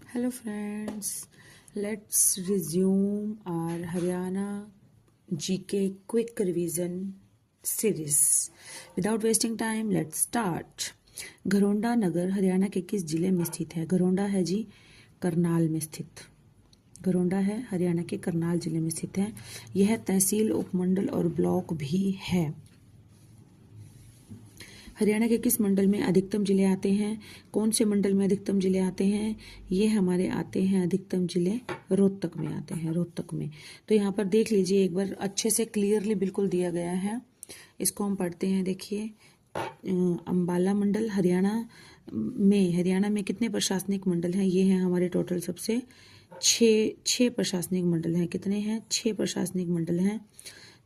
Hello friends, let's resume our Haryana GK quick revision series. Without wasting time, let's start. Gharaunda नगर हरियाणा के किस जिले में स्थित है? घरोंडा है जी करनाल में स्थित। घरोंडा है हरियाणा के करनाल जिले में स्थित है। यह तहसील, उपमंडल और ब्लॉक भी है। हरियाणा के किस मंडल में अधिकतम जिले आते हैं? कौन से मंडल में अधिकतम जिले आते हैं? ये हमारे आते हैं अधिकतम जिले रोहतक में आते हैं, रोहतक में। तो यहाँ पर देख लीजिए एक बार अच्छे से क्लियरली बिल्कुल दिया गया है। इसको हम पढ़ते हैं। देखिए अंबाला मंडल हरियाणा में कितने प्रशासनिक मंडल हैं? ये हैं हमारे टोटल सबसे छः प्रशासनिक मंडल हैं। कितने हैं? 6 प्रशासनिक मंडल हैं।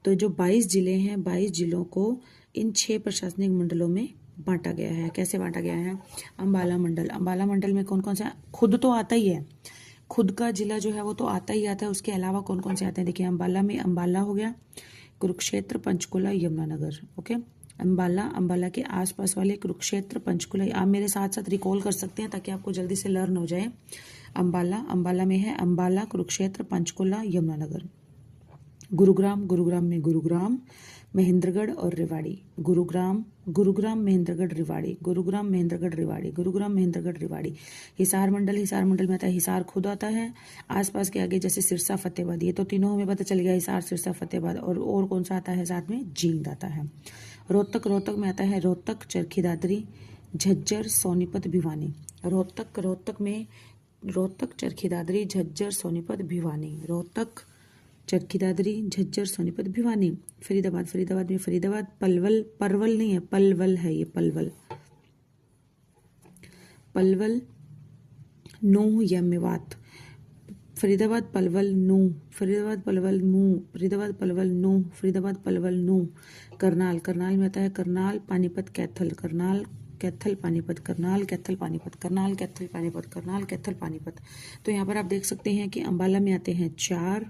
तो जो 22 जिले हैं, 22 जिलों को इन 6 प्रशासनिक मंडलों में बांटा गया है। कैसे बांटा गया है? अंबाला मंडल में कौन कौन सा? खुद तो आता ही है, खुद का जिला जो है वो तो आता ही आता है। उसके अलावा कौन कौन से आते हैं? देखिए अंबाला में अंबाला हो गया, कुरुक्षेत्र, पंचकुला, यमुनानगर। ओके, अंबाला के आसपास वाले कुरुक्षेत्र, पंचकुला, आप मेरे साथ साथ रिकॉल कर सकते हैं ताकि आपको जल्दी से लर्न हो जाए। अंबाला में है अंबाला, कुरुक्षेत्र, पंचकुला, यमुनानगर। गुरुग्राम में गुरुग्राम, महेंद्रगढ़ और रेवाड़ी। गुरुग्राम महेंद्रगढ़ रेवाड़ी। हिसार मंडल में आता है, हिसार खुद आता है। आसपास के आगे जैसे सिरसा, फतेहाबाद, ये तो तीनों हमें पता चल गया, हिसार, सिरसा, फतेहाबाद। और कौन सा आता है साथ में? जींद आता है। रोहतक में आता है रोहतक, चरखी दादरी, झज्जर, सोनीपत, भिवानी। रोहतक में रोहतक, चरखी दादरी, झज्जर, सोनीपत, भिवानी। रोहतक, चरखी दादरी, झज्जर, सोनीपत, भिवानी। फरीदाबाद में फरीदाबाद, परवल नहीं है, पलवल है ये, पलवल, नूह या मेवात। फरीदाबाद, पलवल, नूह। करनाल में आता है करनाल, पानीपत, कैथल, पानीपत। तो यहाँ पर आप देख सकते हैं कि अंबाला में आते हैं 4,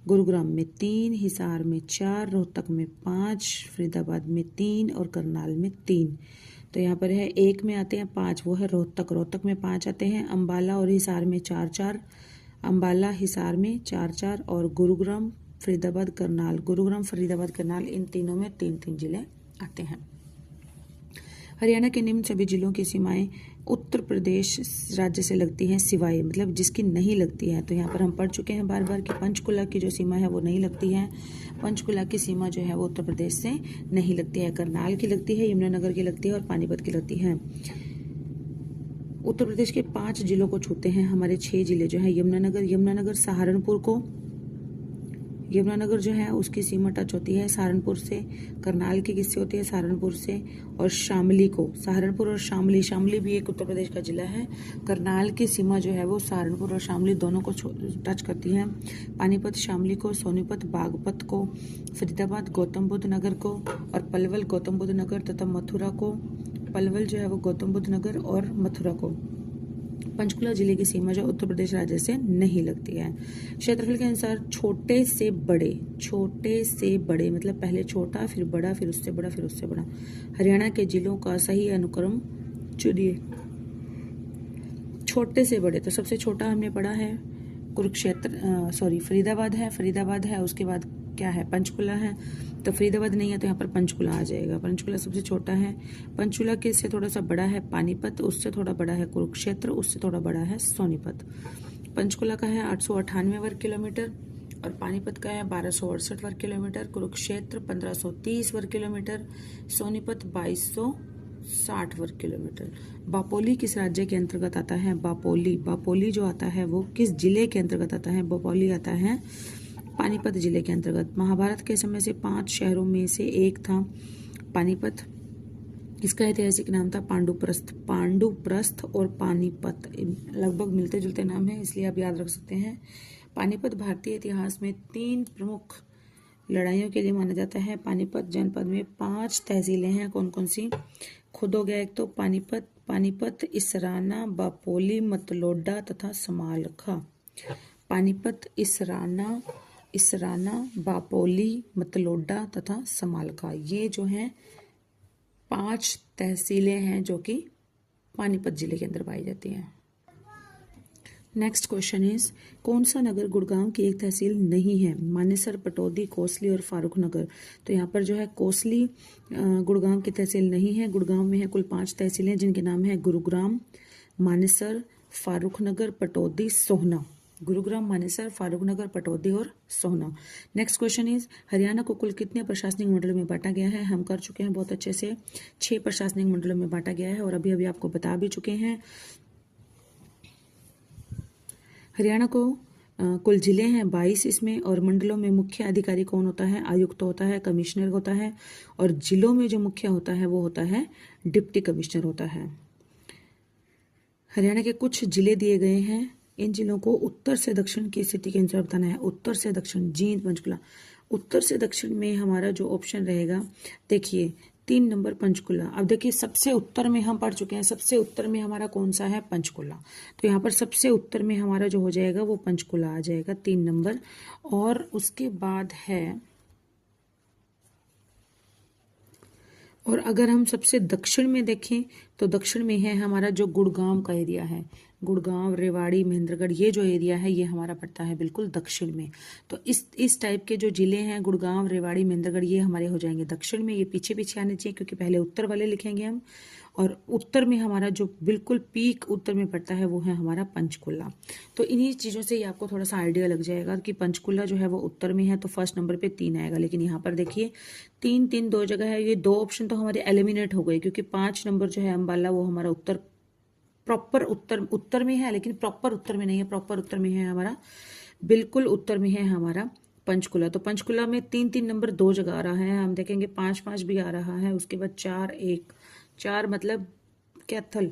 गुरुग्राम में 3, हिसार में 4, रोहतक में 5, फरीदाबाद में 3 और करनाल में 3। तो यहाँ पर है 1 में आते हैं 5, वो है रोहतक में 5 आते हैं। अंबाला और हिसार में 4-4, अंबाला हिसार में 4-4 और गुरुग्राम फरीदाबाद करनाल इन तीनों में 3-3 जिले आते हैं। हरियाणा के निम्न सभी जिलों की सीमाएं उत्तर प्रदेश राज्य से लगती हैं, सिवाय मतलब जिसकी नहीं लगती है। तो यहाँ पर हम पढ़ चुके हैं बार बार कि पंचकुला की जो सीमा है वो नहीं लगती है। पंचकुला की सीमा जो है वो उत्तर प्रदेश से नहीं लगती है। करनाल की लगती है, यमुनानगर की लगती है और पानीपत की लगती है। उत्तर प्रदेश के 5 जिलों को छूते हैं हमारे 6 जिले जो है। यमुनानगर यमुनानगर जो है उसकी सीमा टच होती है सहारनपुर से। करनाल की किससे होती है? सहारनपुर से। और शामली को, सहारनपुर और शामली भी एक उत्तर प्रदेश का जिला है। करनाल की सीमा जो है वो सहारनपुर और शामली दोनों को टच करती है। पानीपत शामली को, सोनीपत बागपत को, फरीदाबाद गौतम बुद्ध नगर को और पलवल गौतम बुद्ध नगर तथा मथुरा को। पलवल जो है वो गौतम बुद्ध नगर और मथुरा को। पंचकुला जिले की सीमा जो उत्तर प्रदेश राज्य से नहीं लगती है। क्षेत्रफल के अनुसार छोटे से बड़े मतलब पहले छोटा, फिर बड़ा, फिर उससे बड़ा, फिर उससे बड़ा। हरियाणा के जिलों का सही अनुक्रम चुनिए। छोटे से बड़े, तो सबसे छोटा हमने पढ़ा है फरीदाबाद है। उसके बाद क्या है? पंचकुला है। तो फरीदाबाद नहीं है तो यहाँ पर पंचकुला आ जाएगा। पंचकुला सबसे छोटा है। पंचकुला के से थोड़ा सा बड़ा है पानीपत, उससे थोड़ा बड़ा है कुरुक्षेत्र, उससे थोड़ा बड़ा है सोनीपत। पंचकुला का है 898 वर्ग किलोमीटर और पानीपत का है 1268 वर्ग किलोमीटर, कुरुक्षेत्र 1530 वर्ग किलोमीटर, सोनीपत 2260 वर्ग किलोमीटर। बापोली किस राज्य के अंतर्गत आता है? बापोली जो आता है वो किस जिले के अंतर्गत आता है? बापोली आता है पानीपत जिले के अंतर्गत। महाभारत के समय से 5 शहरों में से एक था पानीपत। इसका ऐतिहासिक नाम था पांडुप्रस्थ और पानीपत लगभग मिलते जुलते नाम है, इसलिए आप याद रख सकते हैं। पानीपत भारतीय इतिहास में 3 प्रमुख लड़ाइयों के लिए माना जाता है। पानीपत जनपद में 5 तहसीलें हैं। कौन कौन सी? खुद हो गया एक तो पानीपत, इसराना, बापोली, मतलोडा तथा समालखा। पानीपत, इसराना, बापोली, मतलोडा तथा समालखा, ये जो हैं 5 तहसीलें हैं जो कि पानीपत जिले के अंदर पाई जाती हैं। नेक्स्ट क्वेश्चन इज कौन सा नगर गुड़गांव की एक तहसील नहीं है? मानेसर, पटौदी, कोसली और फारूक नगर। तो यहाँ पर जो है कोसली गुड़गांव की तहसील नहीं है। गुड़गांव में है कुल 5 तहसीलें जिनके नाम है गुरुग्राम, मानेसर, फारूक नगर, पटौदी, सोहना। गुरुग्राम, मानेसर, फारूक नगर, पटौदी और सोहना। नेक्स्ट क्वेश्चन इज हरियाणा को कुल कितने प्रशासनिक मंडलों में बांटा गया है? हम कर चुके हैं बहुत अच्छे से, 6 प्रशासनिक मंडलों में बांटा गया है और अभी अभी आपको बता भी चुके हैं। हरियाणा को कुल जिले हैं 22 इसमें, और मंडलों में मुख्य अधिकारी कौन होता है? आयुक्त होता है, कमिश्नर होता है, और जिलों में जो मुख्य होता है वो होता है डिप्टी कमिश्नर होता है। हरियाणा के कुछ जिले दिए गए हैं, इन जिलों को उत्तर से दक्षिण की स्थिति के अनुसार बताना है। उत्तर से दक्षिण, जींद, पंचकुला। उत्तर से दक्षिण में हमारा जो ऑप्शन रहेगा, देखिए 3 नंबर पंचकुला। अब देखिए सबसे उत्तर में हम पढ़ चुके हैं, सबसे उत्तर में हमारा कौन सा है? पंचकुला। तो यहाँ पर सबसे उत्तर में हमारा जो हो जाएगा वो पंचकुला आ जाएगा 3 नंबर। और उसके बाद है, और अगर हम सबसे दक्षिण में देखें तो दक्षिण में है हमारा जो गुड़गांव का एरिया है, गुड़गांव, रेवाड़ी, महेंद्रगढ़, ये जो एरिया है ये हमारा पड़ता है बिल्कुल दक्षिण में। तो इस टाइप के जो जिले हैं गुड़गांव, रेवाड़ी, महेंद्रगढ़, ये हमारे हो जाएंगे दक्षिण में। ये पीछे पीछे आने चाहिए क्योंकि पहले उत्तर वाले लिखेंगे हम। और उत्तर में हमारा जो बिल्कुल पीक उत्तर में पड़ता है वो है हमारा पंचकुला। तो इन्हीं चीज़ों से ही आपको थोड़ा सा आइडिया लग जाएगा कि पंचकुला जो है वो उत्तर में है, तो फर्स्ट नंबर पे 3 आएगा। लेकिन यहाँ पर देखिए 3 3 2 जगह है, ये 2 ऑप्शन तो हमारे एलिमिनेट हो गए क्योंकि 5 नंबर जो है अम्बाला वो हमारा उत्तर, प्रॉपर उत्तर में है, लेकिन प्रॉपर उत्तर में नहीं है। प्रॉपर उत्तर में है हमारा, बिल्कुल उत्तर में है हमारा पंचकुला। तो पंचकुला में 3 3 नंबर 2 जगह आ रहा है, हम देखेंगे 5 5 भी आ रहा है। उसके बाद 4 1 4 मतलब कैथल,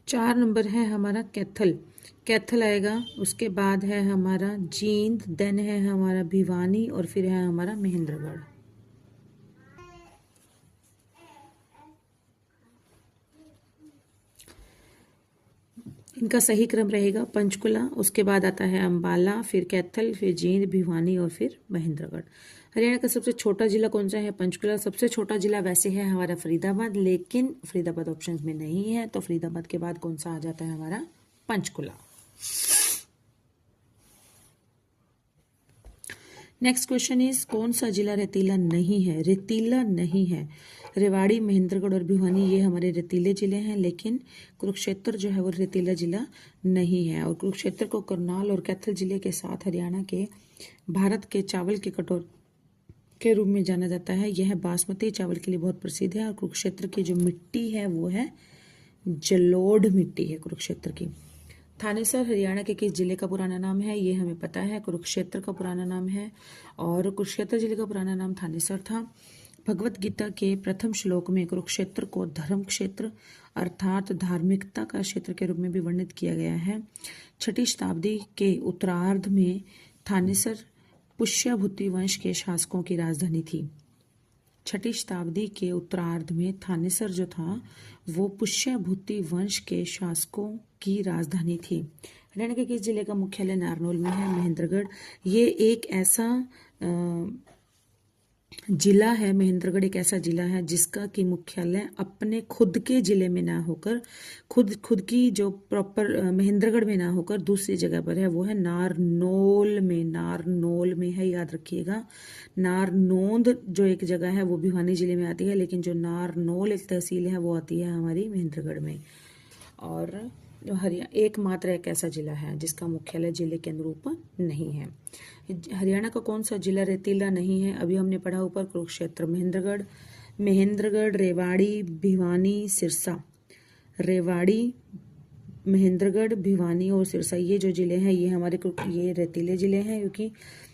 4 नंबर है हमारा कैथल, कैथल आएगा। उसके बाद है हमारा जींद, देन है हमारा भिवानी और फिर है हमारा महेंद्रगढ़। इनका सही क्रम रहेगा पंचकुला, उसके बाद आता है अंबाला, फिर कैथल, फिर जींद, भिवानी और फिर महेंद्रगढ़। हरियाणा का सबसे छोटा जिला कौन सा है? पंचकुला। सबसे छोटा जिला वैसे है हमारा फरीदाबाद, लेकिन फरीदाबाद ऑप्शंस में नहीं है, तो फरीदाबाद के बाद कौन सा आ जाता है हमारा? पंचकुला। नेक्स्ट क्वेश्चन इज कौन सा जिला रेतीला नहीं है? रेतीला नहीं है। रेवाड़ी, महेंद्रगढ़ और भिवानी ये हमारे रेतीले जिले हैं, लेकिन कुरुक्षेत्र जो है वो रेतीला जिला नहीं है। और कुरुक्षेत्र को करनाल और कैथल जिले के साथ हरियाणा के भारत के चावल के कटोरे के रूप में जाना जाता है। यह बासमती चावल के लिए बहुत प्रसिद्ध है। और कुरुक्षेत्र की जो मिट्टी है वो है जलोढ़ मिट्टी है कुरुक्षेत्र की। थानेसर हरियाणा के किस जिले का पुराना नाम है? ये हमें पता है, कुरुक्षेत्र का पुराना नाम है, और कुरुक्षेत्र जिले का पुराना नाम थानेसर था। भगवत गीता के प्रथम श्लोक में कुरुक्षेत्र को धर्म क्षेत्र अर्थात धार्मिकता का क्षेत्र के रूप में भी वर्णित किया गया है। 6ठी शताब्दी के उत्तरार्ध में थानेसर पुष्यभूति वंश के शासकों की राजधानी थी। 6ठी शताब्दी के उत्तरार्ध में थानेसर जो था वो पुष्यभूति वंश के शासकों की राजधानी थी। हरियाणा के किस जिले का मुख्यालय नारनौल में है? महेंद्रगढ़। ये एक ऐसा जिला है, महेंद्रगढ़ एक ऐसा जिला है जिसका कि मुख्यालय अपने खुद के जिले में ना होकर, खुद की जो प्रॉपर महेंद्रगढ़ में ना होकर दूसरी जगह पर है, वो है नारनौल में। नारनौल में है, याद रखिएगा। नारनौंद जो एक जगह है वो भिवानी जिले में आती है, लेकिन जो नारनौल एक तहसील है वो आती है हमारी महेंद्रगढ़ में। और एकमात्र एक ऐसा जिला है जिसका मुख्यालय जिले के अनुरूप नहीं है। हरियाणा का कौन सा जिला रेतीला नहीं है? अभी हमने पढ़ा ऊपर, कुरुक्षेत्र, महेंद्रगढ़, रेवाड़ी, भिवानी, सिरसा। रेवाड़ी, महेंद्रगढ़, भिवानी और सिरसा ये जो जिले हैं ये हमारे ये रेतीले जिले हैं, क्योंकि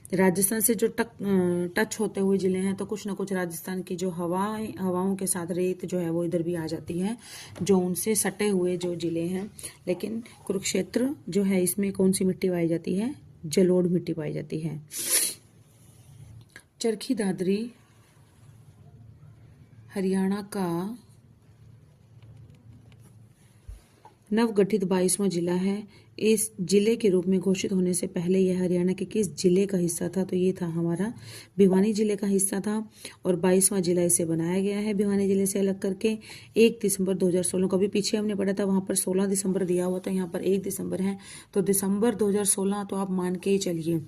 राजस्थान से जो टच होते हुए जिले हैं, तो कुछ ना कुछ राजस्थान की जो हवाओं के साथ रेत जो है वो इधर भी आ जाती है, जो उनसे सटे हुए जो जिले हैं। लेकिन कुरुक्षेत्र जो है इसमें कौन सी मिट्टी पाई जाती है? जलोढ़ मिट्टी पाई जाती है। चरखी दादरी हरियाणा का नवगठित 22वां जिला है। इस जिले के रूप में घोषित होने से पहले यह हरियाणा के किस जिले का हिस्सा था? तो ये था हमारा भिवानी जिले का हिस्सा था और 22वां जिला इसे बनाया गया है भिवानी जिले से अलग करके। 1 दिसंबर 2016 को भी पीछे हमने पढ़ा था, वहां पर 16 दिसंबर दिया हुआ था, यहाँ पर 1 दिसंबर है, तो दिसंबर 2016 तो आप मान के ही चलिए,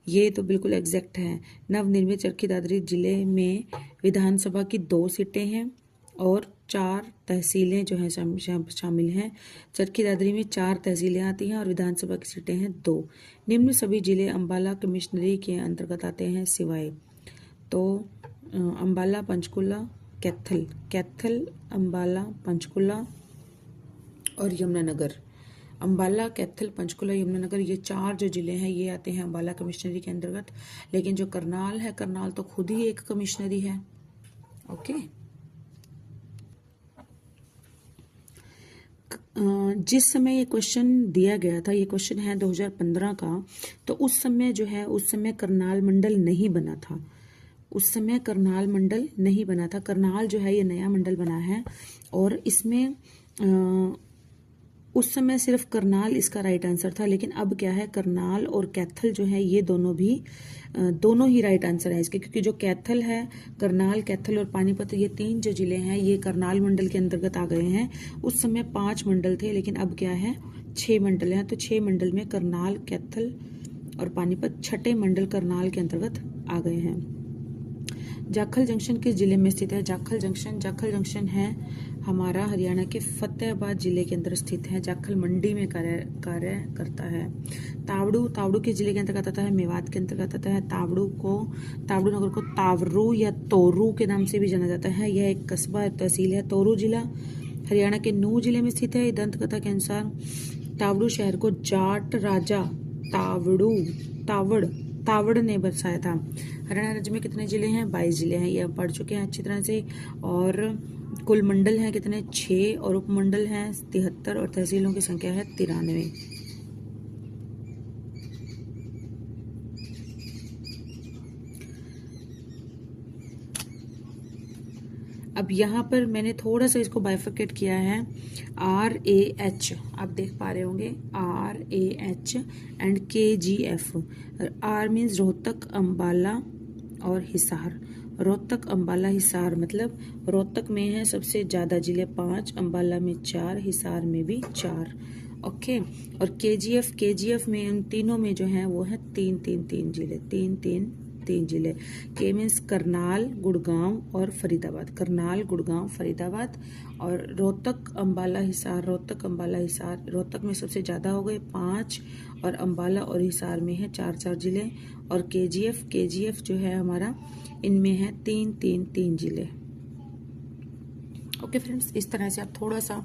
ये तो बिल्कुल एग्जैक्ट है। नवनिर्मित चरखी दादरी जिले में विधानसभा की 2 सीटें हैं और 4 तहसीलें जो हैं शामिल हैं। चरखी दादरी में 4 तहसीलें आती हैं और विधानसभा की सीटें हैं 2। निम्न सभी जिले अंबाला कमिश्नरी के अंतर्गत आते हैं सिवाय, तो अंबाला, पंचकुला, कैथल, अंबाला, पंचकुला और यमुनानगर। अंबाला, कैथल, पंचकुला, यमुनानगर, ये 4 जो जिले हैं ये आते हैं अंबाला कमिश्नरी के अंतर्गत। लेकिन जो करनाल है, करनाल तो खुद ही एक कमिश्नरी है। ओके, जिस समय ये क्वेश्चन दिया गया था, ये क्वेश्चन है 2015 का, तो उस समय जो है, उस समय करनाल मंडल नहीं बना था। उस समय करनाल मंडल नहीं बना था। करनाल जो है ये नया मंडल बना है और इसमें उस समय सिर्फ करनाल इसका राइट आंसर था। लेकिन अब क्या है, करनाल और कैथल जो है ये दोनों ही राइट आंसर है इसके, क्योंकि जो कैथल है, करनाल, कैथल और पानीपत, ये 3 जो जिले हैं ये करनाल मंडल के अंतर्गत आ गए हैं। उस समय 5 मंडल थे, लेकिन अब क्या है, 6 मंडल हैं। तो 6 मंडल में करनाल, कैथल और पानीपत 6ठे मंडल करनाल के अंतर्गत आ गए हैं। जाखल जंक्शन किस जिले में स्थित है? जाखल जंक्शन है हमारा हरियाणा के फतेहाबाद जिले के अंदर स्थित है। जाखल मंडी में कार्य करता है। तावड़ू किस जिले के अंतर्गत आता है? मेवात के अंतर्गत आता है। तावड़ू नगर को तावरू या तोरू के नाम से भी जाना जाता है। यह एक कस्बा तहसील है। तोरू जिला हरियाणा के नूह जिले में स्थित है। दंत कथा के अनुसार तावड़ू शहर को जाट राजा तावड़ ने बसाया था। हरियाणा राज्य में कितने जिले हैं? 22 जिले हैं, ये हम पढ़ चुके हैं अच्छी तरह से। और कुल मंडल हैं कितने? 6 और उपमंडल हैं 73 और तहसीलों की संख्या है 93। अब यहाँ पर मैंने थोड़ा सा इसको बाइफरकेट किया है। RAH आप देख पा रहे होंगे, RAH and KGF। R means Rohtak, Ambala और हिसार। रोहतक, अंबाला, हिसार, मतलब रोहतक में है सबसे ज्यादा जिले 5, अंबाला में 4, हिसार में भी 4। ओके, और KGF में इन तीनों में जो है वो है 3 जिले, 3 जिले। के मीन्स करनाल, गुड़गांव और फरीदाबाद। करनाल, गुड़गांव, फरीदाबाद। और रोहतक, अंबाला, हिसार, रोहतक, अंबाला, हिसार। रोहतक में सबसे ज्यादा हो गए 5 और अंबाला और हिसार में है 4 जिले। और KGF जो है हमारा, इनमें है 3 जिले। ओके फ्रेंड्स, इस तरह से आप थोड़ा सा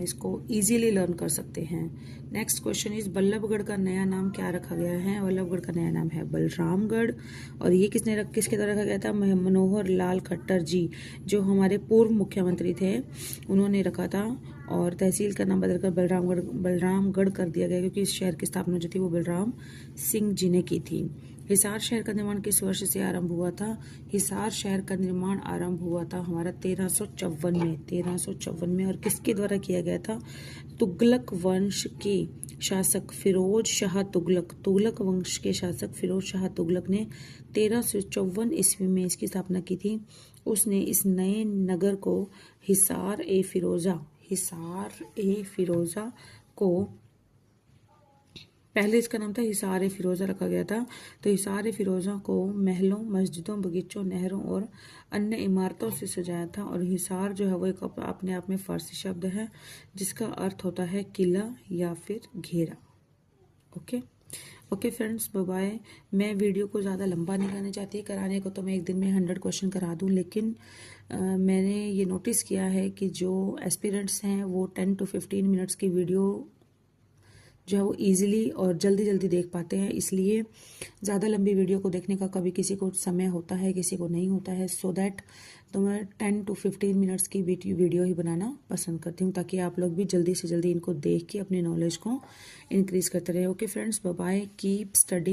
इसको इजीली लर्न कर सकते हैं। नेक्स्ट क्वेश्चन इज बल्लभगढ़ का नया नाम क्या रखा गया है? बल्लभगढ़ का नया नाम है बलरामगढ़। और ये किसके द्वारा रखा गया था? मनोहर लाल खट्टर जी, जो हमारे पूर्व मुख्यमंत्री थे, उन्होंने रखा था। और तहसील का नाम बदलकर बलरामगढ़ कर दिया गया, क्योंकि इस शहर की स्थापना जो थी वो बलराम सिंह जी ने की थी। हिसार शहर का निर्माण किस वर्ष से आरंभ हुआ था? हिसार शहर का निर्माण आरंभ हुआ था हमारा 1354 में। और किसके द्वारा किया गया था? तुगलक वंश के शासक फिरोज शाह तुगलक वंश के शासक फिरोज शाह तुगलक ने 1354 ईस्वी में इसकी स्थापना की थी। उसने इस नए नगर को हिसार ए फिरोजा को, पहले इसका नाम था हिसार ए फिरोजा रखा गया था। तो हिसार ए फिरोजा को महलों, मस्जिदों, बगीचों, नहरों और अन्य इमारतों से सजाया था। और हिसार जो है वो एक अपने आप में फारसी शब्द है जिसका अर्थ होता है किला या फिर घेरा। Okay friends, bye bye. मैं वीडियो को ज़्यादा लंबा नहीं करना चाहती। कराने को तो मैं एक दिन में 100 क्वेश्चन करा दूं, लेकिन मैंने ये नोटिस किया है कि जो एस्पिरेंट्स हैं वो 10 to 15 मिनट्स की वीडियो जो है वो इजीली और जल्दी देख पाते हैं। इसलिए ज़्यादा लंबी वीडियो को देखने का कभी किसी को समय होता है, किसी को नहीं होता है। सो दैट तो मैं 10 to 15 मिनट्स की वीडियो ही बनाना पसंद करती हूँ, ताकि आप लोग भी जल्दी से जल्दी इनको देख के अपनी नॉलेज को इंक्रीज करते रहे। Okay friends, bye bye, keep studying.